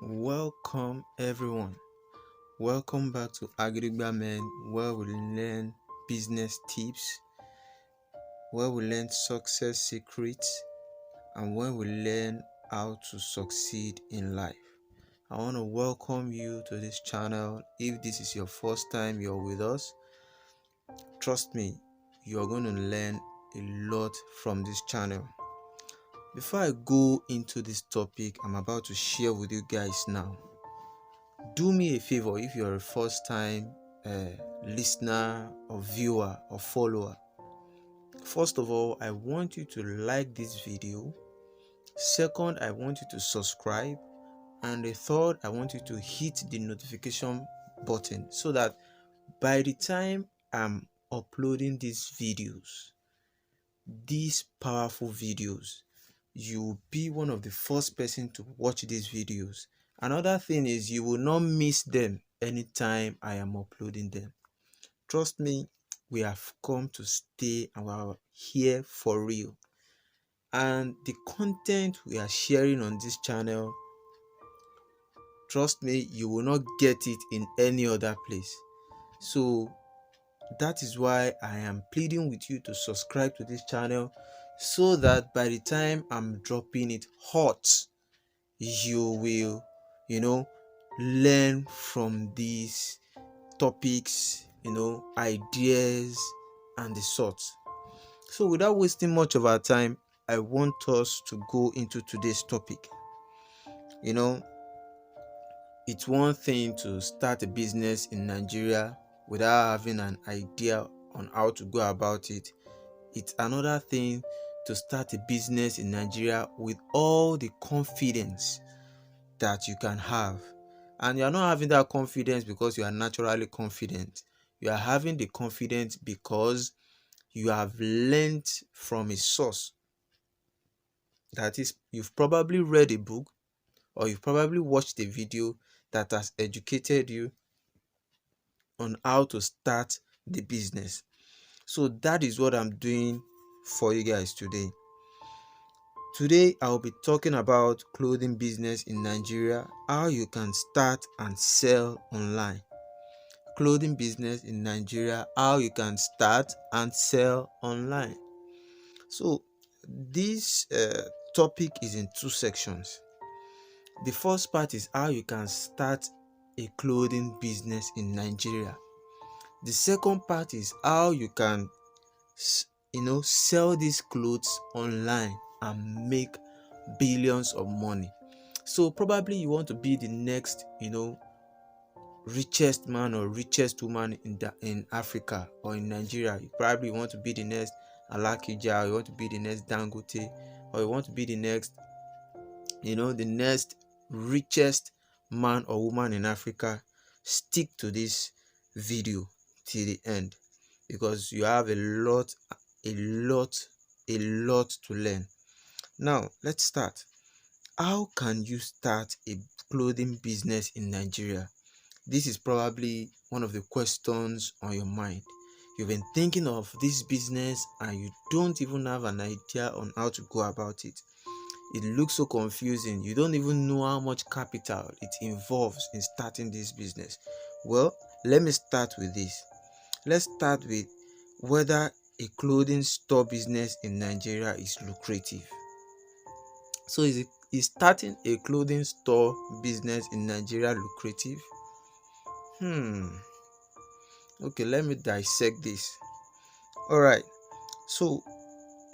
Welcome everyone. Welcome back to Agriba Men, where we learn business tips, where we learn success secrets, and where we learn how to succeed in life. I want to welcome you to this channel. If this is your first time you're with us, trust me, you're going to learn a lot from this channel. Before I go into this topic I'm about to share with you guys now, do me a favor. If you're a first time listener or viewer or follower, first of all, I want you to like this video. Second, I want you to subscribe. And the third, I want you to hit the notification button so that by the time I'm uploading these powerful videos, you will be one of the first person to watch these videos. Another thing is you will not miss them anytime I am uploading them. Trust me, we have come to stay and we are here for real. And the content we are sharing on this channel, trust me, you will not get it in any other place. So that is why I am pleading with you to subscribe to this channel so that by the time I'm dropping it hot, you will, learn from these topics, ideas and the sorts. So without wasting much of our time, I want us to go into today's topic. It's one thing to start a business in Nigeria without having an idea on how to go about it. It's another thing to start a business in Nigeria with all the confidence that you can have. And you're not having that confidence because you are naturally confident. You are having the confidence because you have learned from a source. That is, you've probably read a book or you've probably watched a video that has educated you on how to start the business. So that is what I'm doing for you guys today. Today I'll be talking about clothing business in Nigeria, how you can start and sell online. Clothing business in Nigeria, how you can start and sell online. So this topic is in two sections. The first part is how you can start a clothing business in Nigeria. The second part is how you can sell these clothes online and make billions of money. So probably you want to be the next richest man or richest woman in Africa or in Nigeria. You probably want to be the next Alakija, or you want to be the next Dangote, or you want to be the next the next richest man or woman in Africa. Stick to this video till the end because you have a lot to learn. Now let's start. How can you start a clothing business in Nigeria? This is probably one of the questions on your mind. You've been thinking of this business and you don't even have an idea on how to go about it. It looks so confusing. You don't even know how much capital it involves in starting this business. Well, let me start with this. Let's start with whether a clothing store business in Nigeria is lucrative. So is starting a clothing store business in Nigeria lucrative? Okay, let me dissect this. Alright, so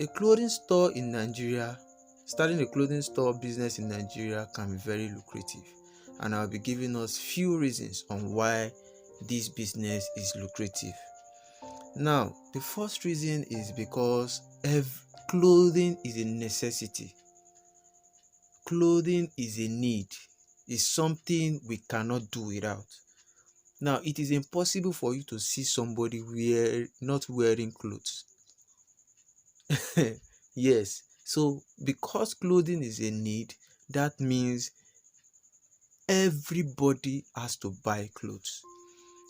a clothing store in Nigeria, starting a clothing store business in Nigeria can be very lucrative, and I'll be giving us few reasons on why this business is lucrative. Now, the first reason is because clothing is a necessity. Clothing is a need. It's something we cannot do without. Now, it is impossible for you to see somebody not wearing clothes. Yes. So, because clothing is a need, that means everybody has to buy clothes.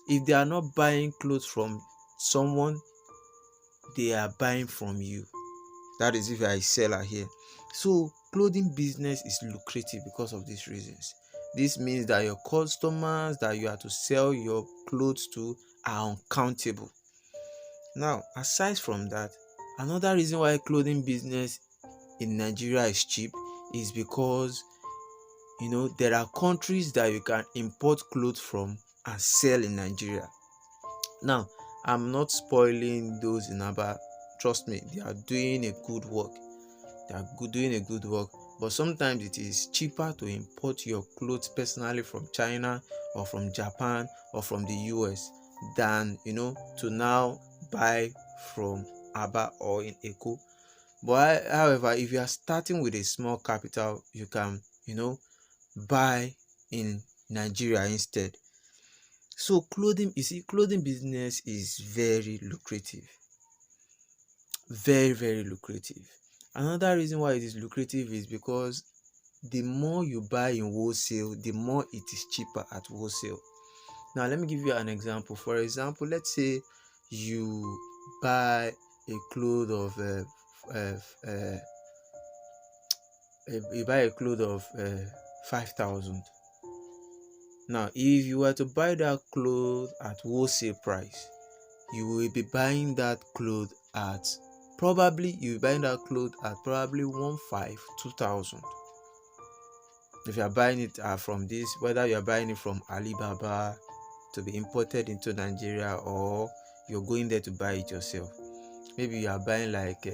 If they are not buying clothes from someone, they are buying from you. That is if you are a seller here. So, clothing business is lucrative because of these reasons. This means that your customers that you are to sell your clothes to are uncountable. Now, aside from that, another reason why clothing business in Nigeria is cheap is because there are countries that you can import clothes from and sell in Nigeria. Now, I'm not spoiling those in Aba. Trust me, they are doing a good work. Doing a good work. But sometimes it is cheaper to import your clothes personally from China or from Japan or from the US than to now buy from Aba or in Eco. But however, if you are starting with a small capital, you can buy in Nigeria instead. So clothing business is very lucrative. Very, very lucrative. Another reason why it is lucrative is because the more you buy in wholesale, the more it is cheaper at wholesale. Now, let me give you an example. For example, let's say you buy a cloth of uh, uh, you buy a cloth of 5,000. Now, if you were to buy that cloth at wholesale price, you will be buying that cloth at probably 2,000. If you are buying it from this, whether you are buying it from Alibaba to be imported into Nigeria, or you're going there to buy it yourself, maybe you are buying like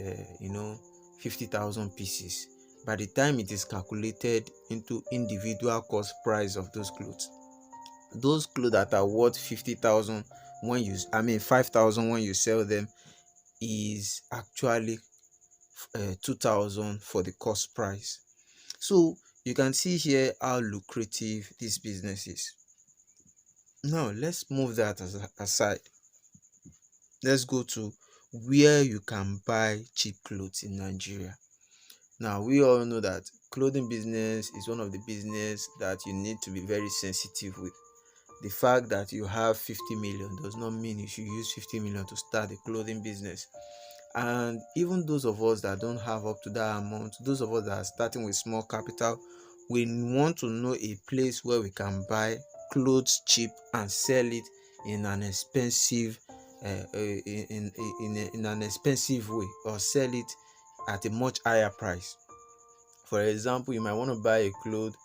50,000 pieces. By the time it is calculated into individual cost price of those clothes that are worth 50,000 when 5,000 when you sell them, is actually 2,000 for the cost price. So you can see here how lucrative this business is. Now let's move that aside. Let's go to where you can buy cheap clothes in Nigeria. Now, we all know that clothing business is one of the business that you need to be very sensitive with. The fact that you have 50 million does not mean you should use 50 million to start a clothing business. And even those of us that don't have up to that amount, those of us that are starting with small capital, we want to know a place where we can buy clothes cheap and sell it in an expensive in an expensive way, or sell it at a much higher price. For example, you might want to buy a cloth,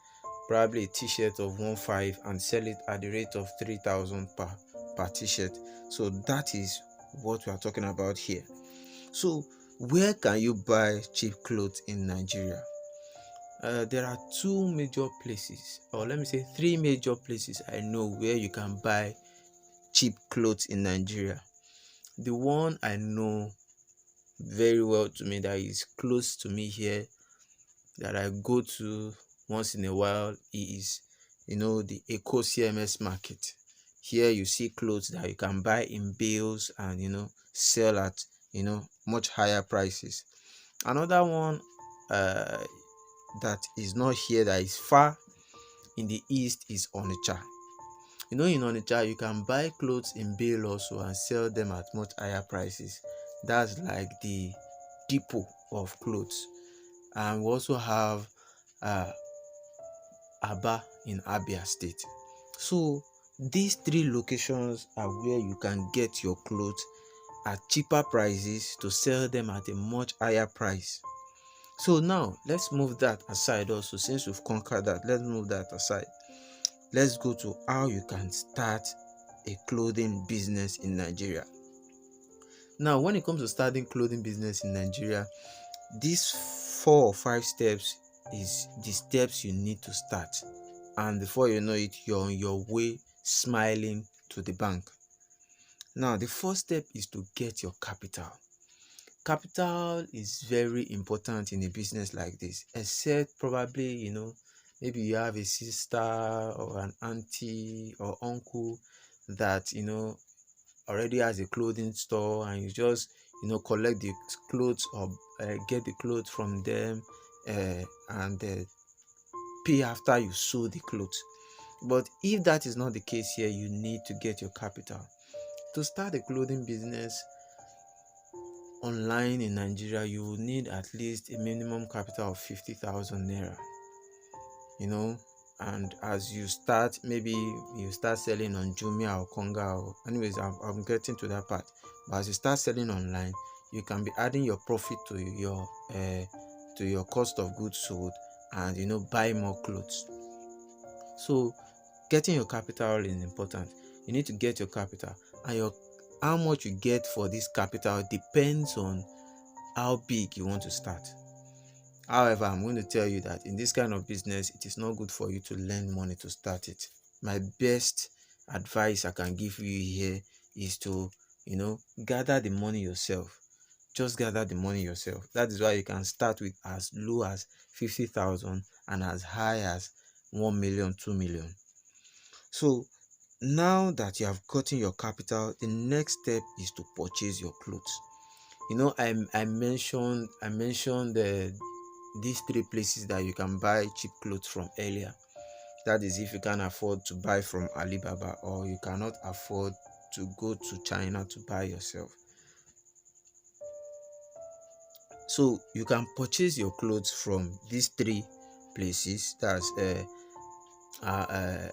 probably a t-shirt of 1.5, and sell it at the rate of 3,000 per t-shirt. So that is what we are talking about here. So where can you buy cheap clothes in Nigeria? There are two major places, or let me say 3 major places I know where you can buy cheap clothes in Nigeria. The one I know very well to me, that is close to me here, that I go to once in a while, is the Eco CMS market. Here you see clothes that you can buy in bales and sell at much higher prices. Another one that is not here, that is far in the east, is Onitsha. In Onitsha you can buy clothes in bale also and sell them at much higher prices. That's like the depot of clothes. And we also have Aba in Abia State. So these 3 locations are where you can get your clothes at cheaper prices to sell them at a much higher price. So now let's move that aside also. Since we've conquered that, let's move that aside. Let's go to how you can start a clothing business in Nigeria. Now, when it comes to starting clothing business in Nigeria, these 4 or 5 steps is the steps you need to start, and before you know it, you're on your way smiling to the bank. Now, the first step is to get your capital. Capital is very important in a business like this, except probably maybe you have a sister or an auntie or uncle that already has a clothing store, and you just collect the clothes, or get the clothes from them, and pay after you sew the clothes. But if that is not the case here, you need to get your capital. To start a clothing business online in Nigeria, you will need at least a minimum capital of 50,000 naira. And as you start, maybe you start selling on Jumia or Konga, or anyways, I'm getting to that part. But as you start selling online, you can be adding your profit to your cost of goods sold, and buy more clothes. So getting your capital is important. You need to get your capital, and your how much you get for this capital depends on how big you want to start. However, I'm going to tell you that in this kind of business, it is not good for you to lend money to start it. My best advice I can give you here is to, gather the money yourself. Just gather the money yourself. That is why you can start with as low as 50,000 and as high as 1 million, 2 million. So now that you have gotten your capital, the next step is to purchase your clothes. I mentioned these three places that you can buy cheap clothes from earlier. That is if you can afford to buy from Alibaba, or you cannot afford to go to China to buy yourself. So you can purchase your clothes from these three places. That's Aba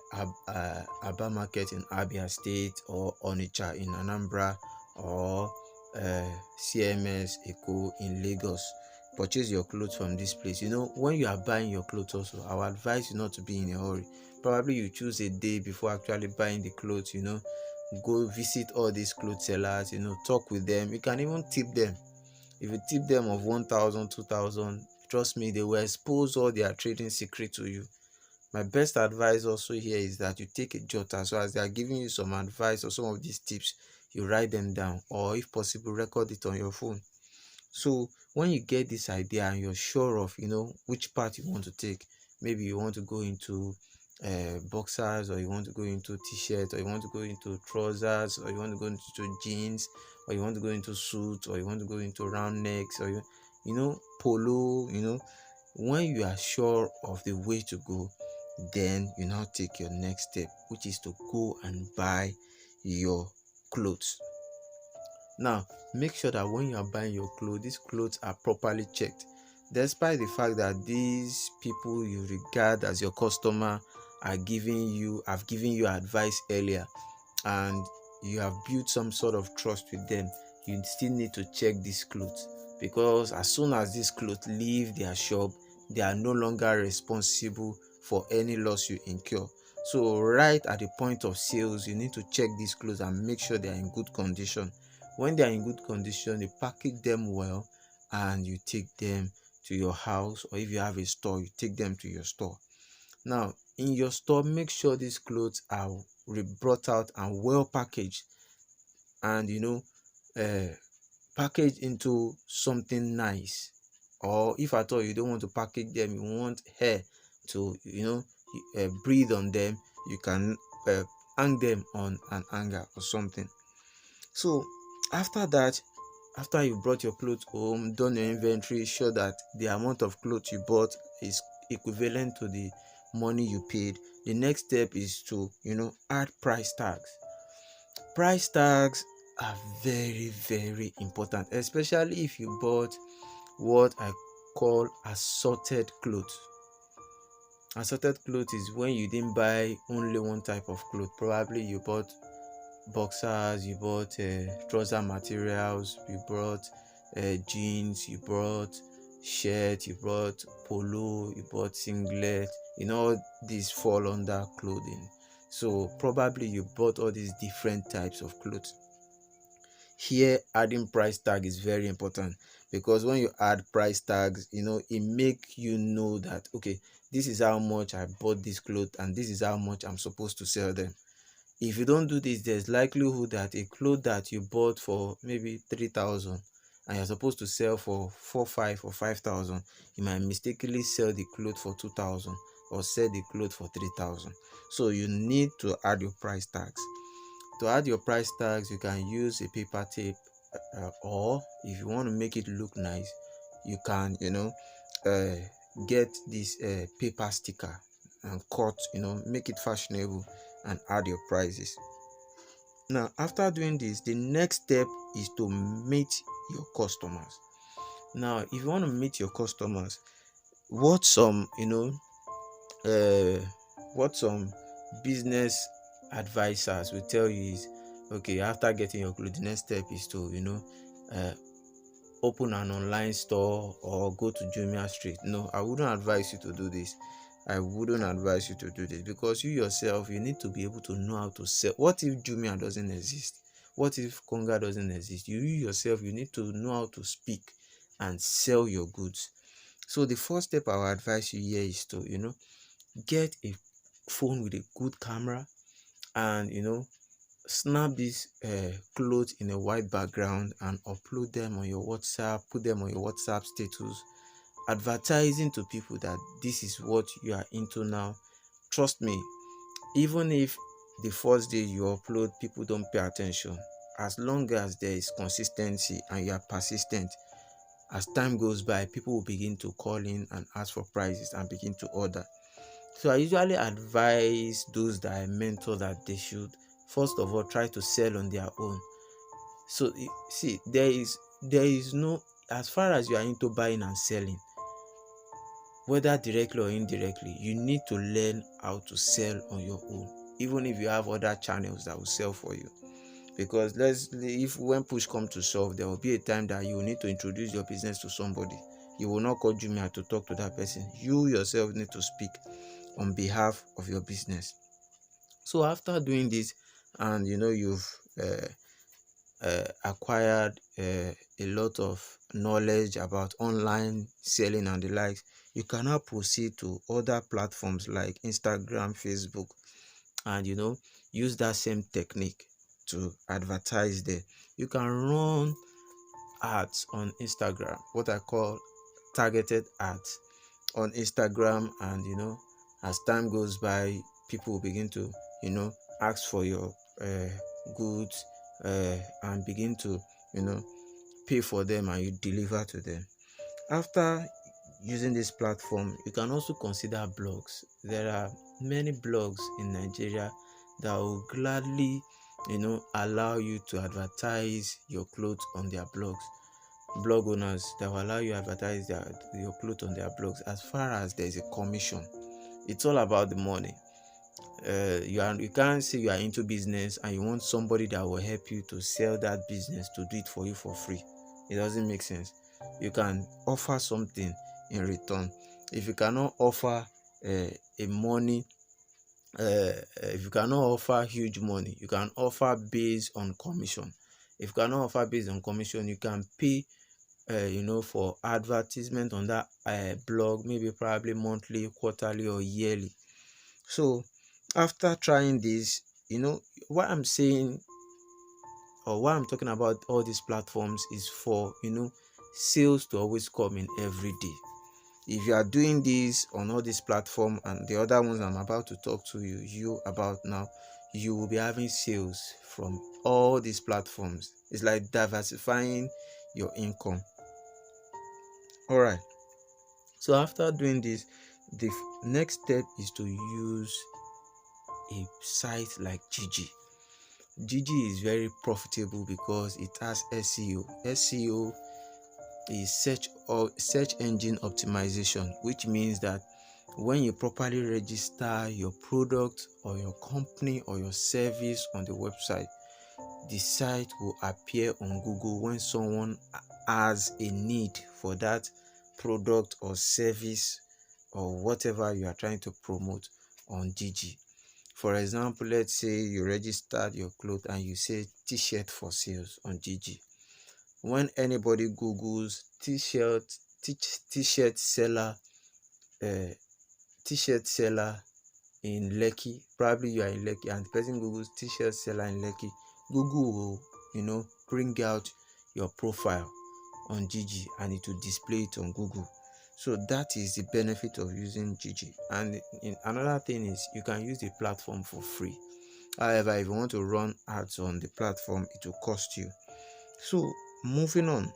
Market in Abia State, or Onitsha in Anambra, or CMS Eko in Lagos. Purchase your clothes from this place. When you are buying your clothes also, I would advise you not to be in a hurry. Probably you choose a day before actually buying the clothes. Go visit all these clothes sellers, talk with them. You can even tip them. If you tip them of 1,000, 2,000, trust me, they will expose all their trading secret to you. My best advice also here is that you take a jotter, so as they are giving you some advice or some of these tips, you write them down, or if possible, record it on your phone. So when you get this idea and you're sure of which part you want to take, maybe you want to go into boxers, or you want to go into t-shirts, or you want to go into trousers, or you want to go into jeans, or you want to go into suits, or you want to go into round necks, or polo. When you are sure of the way to go, then you now take your next step, which is to go and buy your clothes. Now, make sure that when you are buying your clothes, these clothes are properly checked. Despite the fact that these people you regard as your customer have given you advice earlier, and you have built some sort of trust with them, you still need to check these clothes, because as soon as these clothes leave their shop, they are no longer responsible for any loss you incur. So right at the point of sales, you need to check these clothes and make sure they are in good condition. When they are in good condition, you package them well, and you take them to your house, or if you have a store, you take them to your store. Now, in your store, make sure these clothes are brought out and well packaged, and uh, packaged into something nice. Or if at all you don't want to package them, you want hair to breathe on them, you can hang them on an hanger or something. So after that, after you brought your clothes home, done your inventory, sure that the amount of clothes you bought is equivalent to the money you paid. The next step is to add price tags. Price tags are very, very important, especially if you bought what I call assorted clothes. Assorted clothes is when you didn't buy only one type of clothes. Probably you bought boxers, you bought trouser materials, you brought jeans, you brought shirt, you brought polo, you bought singlet. All these fall under clothing. So probably you bought all these different types of clothes. Here, adding price tag is very important, because when you add price tags, it make that okay, this is how much I bought this clothes, and this is how much I'm supposed to sell them. If you don't do this, there's likelihood that a cloth that you bought for maybe 3,000 and you're supposed to sell for 4, 5 or 5,000, you might mistakenly sell the cloth for 2,000 or sell the cloth for 3,000. So you need to add your price tags. To add your price tags, you can use a paper tape, or if you want to make it look nice, you can uh, get this paper sticker and cut, make it fashionable, and add your prices. Now, after doing this, the next step is to meet your customers. Now, if you want to meet your customers, what some uh, what some business advisors will tell you is, okay, after getting your clothes, the next step is to uh, open an online store or go to Jumia Street. No, I wouldn't advise you to do this. I wouldn't advise you to do this, because you yourself, you need to be able to know how to sell. What if Jumia doesn't exist? What if Konga doesn't exist? You yourself, you need to know how to speak and sell your goods. So the first step I would advise you here is to get a phone with a good camera, and snap these clothes in a white background and upload them on your WhatsApp, put them on your WhatsApp status, advertising to people that this is what you are into now. Trust me, even if the first day you upload people don't pay attention, as long as there is consistency and you are persistent, as time goes by, people will begin to call in and ask for prices and begin to order. So I usually advise those that I mentor that they should first of all try to sell on their own. So see, there is no, as far as you are into buying and selling, whether directly or indirectly, you need to learn how to sell on your own, even if you have other channels that will sell for you. Because if when push comes to shove, there will be a time that you will need to introduce your business to somebody. You will not call Jumia to talk to that person. You yourself need to speak on behalf of your business. So after doing this, and you've acquired a lot of knowledge about online selling and the likes, you can now proceed to other platforms like Instagram, Facebook, and use that same technique to advertise there. You can run ads on Instagram, what I call targeted ads on Instagram, and as time goes by, people will begin to ask for your goods, and begin to pay for them, and you deliver to them. After using this platform, you can also consider blogs. There are many blogs in Nigeria that will gladly allow you to advertise your clothes on their blogs. Blog owners that will allow you to advertise your clothes on their blogs, as far as there is a commission. It's all about the money. You can't say you are into business and you want somebody that will help you to sell that business to do it for you for free. It doesn't make sense. You can offer something in return. If you cannot offer a money, if you cannot offer huge money, you can offer based on commission. If you cannot offer based on commission, you can pay for advertisement on that blog, maybe probably monthly, quarterly, or yearly. So after trying this, what I'm saying, or what I'm talking about all these platforms, is for sales to always come in every day. If you are doing this on all these platforms and the other ones I'm about to talk to you about now, you will be having sales from all these platforms. It's like diversifying your income. All right. So after doing this, the next step is to use a site like Gigi. Gigi is very profitable because it has SEO. SEO is search engine optimization, which means that when you properly register your product or your company or your service on the website, the site will appear on Google when someone has a need for that product or service or whatever you are trying to promote on Gigi. For example, let's say you registered your clothes and you say t-shirt for sales on Gigi. When anybody Googles t-shirt seller, uh, t-shirt seller in Lekki, probably you are in Lekki, and the person Googles t-shirt seller in Lekki, Google will bring out your profile on Gigi and it will display it on Google. So that is the benefit of using Gigi. And another thing is, you can use the platform for free. However, if you want to run ads on the platform, it will cost you. So moving on,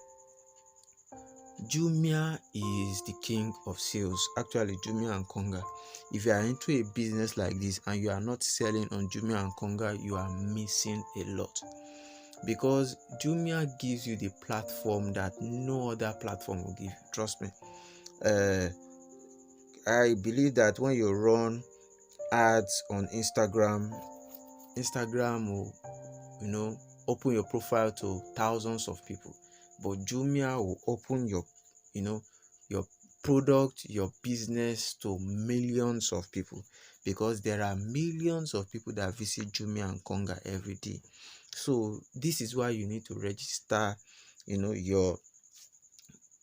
Jumia is the king of sales. Actually, Jumia and Konga. If you are into a business like this and you are not selling on Jumia and Konga, you are missing a lot. Because Jumia gives you the platform that no other platform will give you. Trust me. I believe that when you run ads on Instagram will, open your profile to thousands of people, but Jumia will open you know your product, your business to millions of people, because there are millions of people that visit Jumia and Konga every day. So this is why you need to register your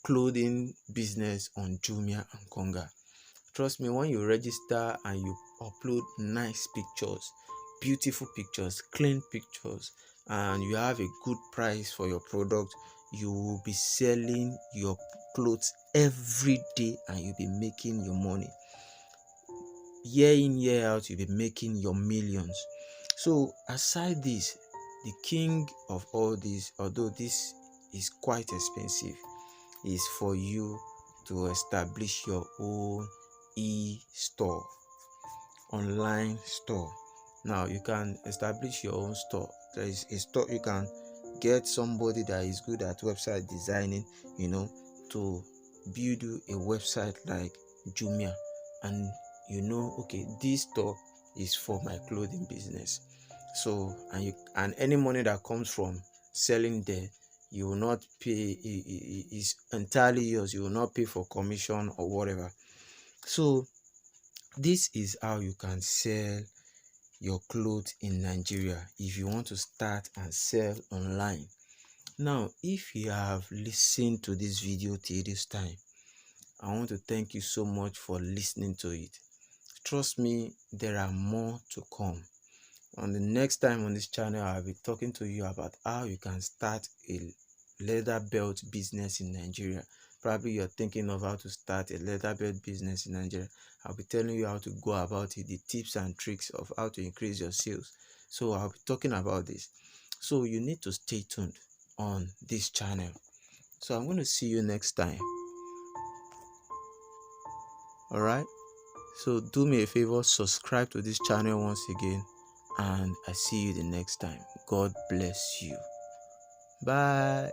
clothing business on Jumia and Konga. Trust me, when you register and you upload nice pictures, beautiful pictures, clean pictures, and you have a good price for your product, you will be selling your clothes every day and you'll be making your money. Year in, year out, you'll be making your millions. So aside this, the king of all this, although this is quite expensive, is for you to establish your own e-store, online store. Now you can establish your own store. There is a store, you can get somebody that is good at website designing, to build you a website like Jumia, and okay, this store is for my clothing business. So and any money that comes from selling there, you will not pay, is entirely yours. You will not pay for commission or whatever. So this is how you can sell your clothes in Nigeria if you want to start and sell online. Now, if you have listened to this video till this time, I want to thank you so much for listening to it. Trust me, there are more to come. On the next time on this channel, I'll be talking to you about how you can start a leather belt business in Nigeria. Probably you're thinking of how to start a leather belt business in Nigeria. I'll be telling you how to go about it, the tips and tricks of how to increase your sales. So I'll be talking about this. So you need to stay tuned on this channel. So I'm going to see you next time. All right. So do me a favor, subscribe to this channel once again, and I see you the next time. God bless you. Bye.